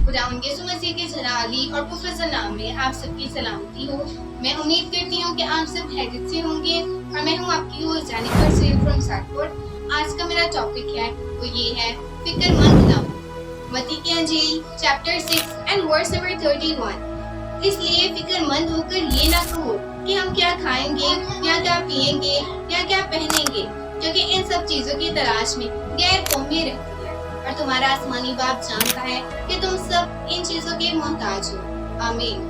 खुदावंद यीशु मसीह के जलाली और मुफज्जल नाम में आप सबकी सलामती हो। मैं उम्मीद करती हूँ कि आप सब खैरियत से होंगे और मैं हूँ आपकी होस्ट जेनिफर सेन फ्रॉम साटफोर्ड। आज का मेरा टॉपिक है वो ये है फिक्रमंद ना हो। मत्ती की अंजील चैप्टर 6 एंड वर्स नंबर 31। इसलिए फिक्रमंद होकर ये ना कहो कि हम क्या खाएंगे या क्या पिएंगे या क्या पहनेंगे, क्योंकि इन सब चीजों की तलाश में गैर कौमें रहती है और तुम्हारा आसमानी बाप जानता है कि तुम सब इन चीजों के मोहताज हो। आमीन।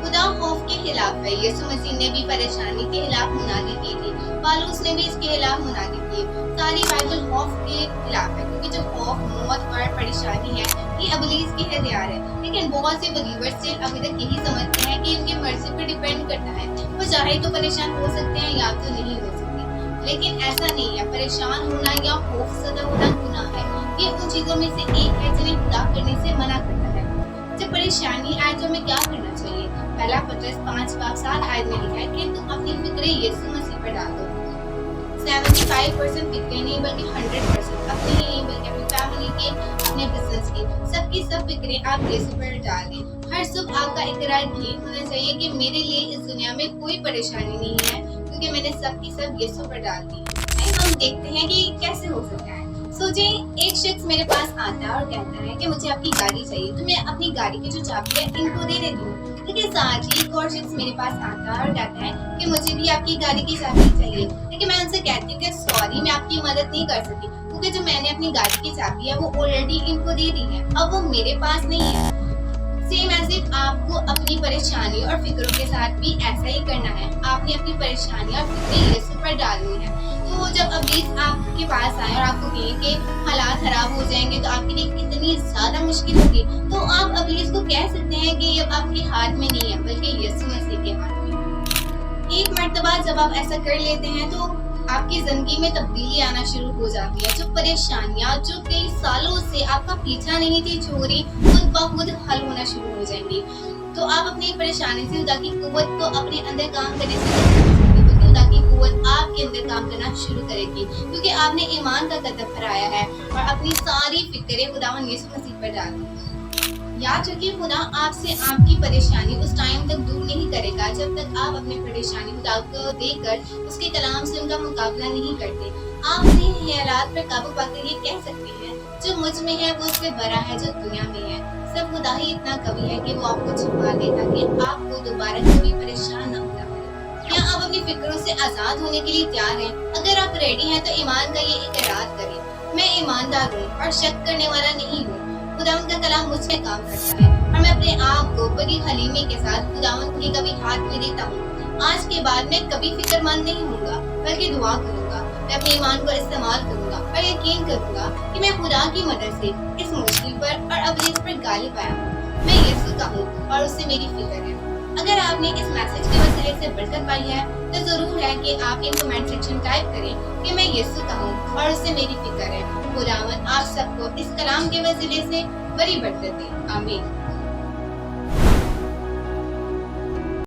खुदा खौफ के खिलाफ है। यीशु मसीह ने भी परेशानी के खिलाफ मुनादी की थी, पालूस ने भी इसके खिलाफ मुनादी की। सारी बाइबल खौफ के खिलाफ है, क्योंकि जो खौफ, मौत और परेशानी है ये इब्लीस की हथियार है। लेकिन बहुत से बलीवर्स स्टिल अभी तक यही समझते हैं कि उनके मर्जी पर डिपेंड करता है, वो चाहे तो परेशान हो सकते हैं या तो नहीं हो सकते। लेकिन ऐसा नहीं है। परेशान होना या खौफजदा होना गुनाह है। ये उन चीजों में से एक है जिन्हें खुदा करने से मना करता है। जब परेशानी आए तो हमें क्या करना चाहिए? पहला पत्रस 5:7 आयत में लिखा है कि तुम अपनी फिक्रें यीशु मसीह पर डाल दो। 75% फिक्रें नहीं बल्कि 100% अपनी ही नहीं बल्कि अपनी फैमिली के, अपने बिजनेस की, सबकी सब फिक्रें आप यीशु पर डाल दें। हर सुबह आपका इकरार यही होना चाहिए कि मेरे लिए इस दुनिया में कोई परेशानी नहीं है, क्योंकि मैंने सबकी सब यीशु पर डाल दी। हम देखते हैं कि कैसे हो सकता है। सोचें, एक शख्स मेरे पास आता है और कहता है कि मुझे आपकी गाड़ी चाहिए, तो मैं अपनी गाड़ी की जो चाबी है इनको दे देती हूँ। लेकिन साथ ही एक और शख्स मेरे पास आता है और कहता है कि मुझे भी आपकी गाड़ी की चाबी चाहिए, लेकिन मैं उनसे कहती हूँ कि सॉरी, मैं आपकी मदद नहीं कर सकती, क्योंकि जो मैंने अपनी गाड़ी की चाबी है वो ऑलरेडी इनको दे दी है, अब वो मेरे पास नहीं है। सेम एज इट आपको अपनी परेशानी और फिक्रों के साथ भी ऐसा ही करना है। आपने अपनी परेशानी और फिक्रें यीशु पर डालनी है। तो जब इब्लीस आपके पास आए और आपको कहे कि हालात खराब हो जाएंगे तो आपके लिए कितनी ज्यादा मुश्किल होगी, तो आप इब्लीस को कह सकते हैं कि ये आपके हाथ में नहीं है बल्कि यीशु मसीह के हाथ में। एक मर्तबा जब आप ऐसा कर लेते हैं तो आपकी जिंदगी में तब्दीली आना शुरू हो जाती है। जो परेशानियां जो कई सालों से आपका पीछा नहीं थी छोड़ी, खुद ब खुद हल होना शुरू हो जाएंगी। तो आप अपनी परेशानी से खुदा की कुव्वत को अपने अंदर काम करने से खुदा की कुव्वत आपके अंदर काम करना शुरू करेगी, क्योंकि आपने ईमान का कदम फहराया है और अपनी सारी फिक्रें खुदावंद यीशु मसीह पर डाल दी। याद रखिए, खुदा आपसे आपकी परेशानी उस टाइम तक दूर नहीं करेगा जब तक आप अपनी परेशानी खुदा को देकर उसके कलाम से उनका मुकाबला नहीं करते। आप अपने हालात पर काबू पाकर ये कह सकते हैं, जो मुझ में है वो उससे बड़ा है जो दुनिया में है। सब खुदा ही इतना कवि है कि वो आपको छुपा दे ताकि आपको दोबारा कभी परेशान न होना पड़े। क्या आप अपनी फिक्रों से आजाद होने के लिए तैयार हैं? अगर आप रेडी हैं तो ईमान का ये इकरार करें, मैं ईमानदार हूँ और शक करने वाला नहीं हूँ। खुदावंद का कलाम मुझ में काम करता है और मैं अपने आप को बड़ी हलीमी के साथ खुदावंद के कभी हाथ में देता हूँ। आज के बाद मैं कभी फिक्रमंद नहीं होऊंगा, बल्कि दुआ करूंगा। मैं अपने ईमान को इस्तेमाल करूंगा और यकीन करूंगा कि मैं खुदा की मदद से इस मुश्किल पर और इब्लीस पर गालिब आया हूँ। मैं यीशु का हूँ और उससे मेरी फिक्र है। अगर आपने इस मैसेज के वसीले से बरकत पाई है तो जरूर है कि आप इन कमेंट सेक्शन टाइप करें कि मैं यीशु का हूँ और उससे मेरी फिक्र है। खुदावंद आप सबको इस कलाम के वसीले से बड़ी बरकत दे। आमीन।